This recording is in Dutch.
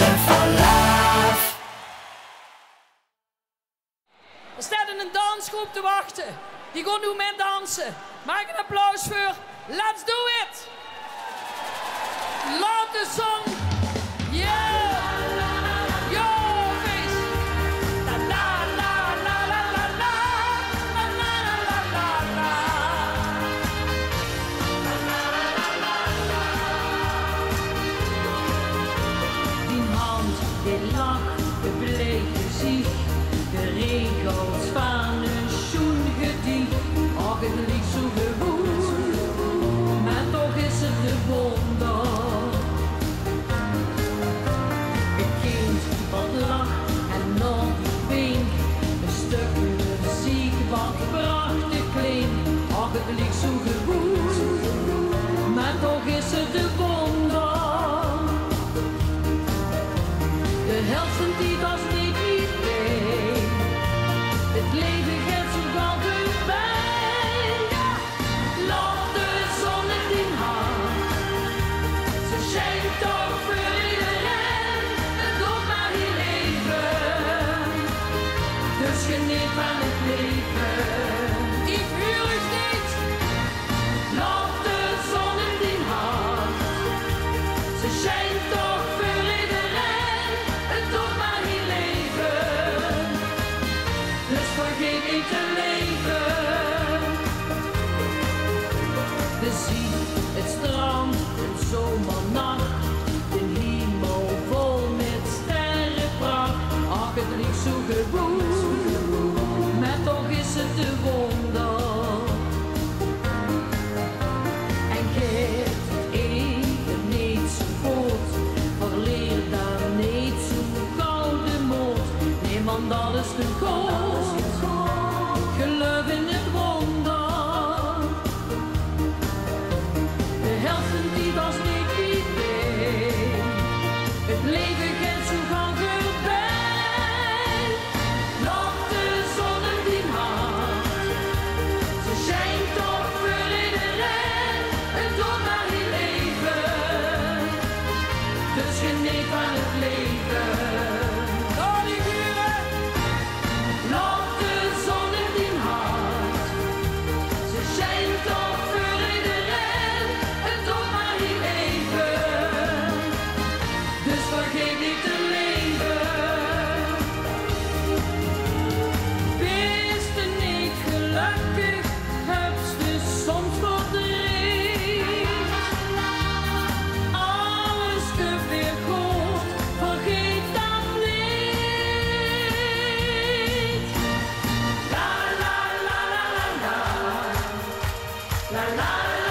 live for life. Er staat een dansgroep te wachten. Die gaan nu met dansen. Maak een applaus voor Let's Do It! Laat de zon. Yeah! Yo, face! La la la la la la la. La la la la la. Die hand, dit lach, de bleek gezicht, de regels van een schoengedicht. Och, het liegt zo gewoon, maar toch is het de wonder. Een kind wat lacht en nog wink, een stuk muziek wat prachtig klinkt. Och, het liegt zo gewoon, maar toch is het de wonder. De helft van die was niet idee. Het leven gaat zo gauw voorbij. Ja. Laat de zon in die hand. Ze schijnt toch voor iedereen. Het doet maar hier leven. Dus geniet van het leven. Ik huur u niet. Laat de zon in die hand. Ze schijnt toch voor iedereen. Het doet maar hier leven. Dus vergeet niet te leven. De zee, het strand, een zomernacht. De hemel vol met sterrenpracht. Ach, het liegt zo gewoon, maar toch is het de wonder. En geeft het even niet zo goed. Verleer dan niet zo gauw de moed. Nee man, dat is te goed. Geloof in het wonder. De helft van die was niet idee. Het leven gaat zo gauw voorbij. Laat de zon in die hand. Ze schijnt toch voor iedereen. Het doet maar hier leven. Dus geniet van het leven. Oh, die buren. Laat de zon in die hand. Ze schijnt toch voor iedereen. Het doet maar hier leven. Dus vergeet niet te leven. Wees er niet gelukkig, heb je soms verdriet. Alles komt weer goed, vergeet dat niet. La la la la la la. La la la.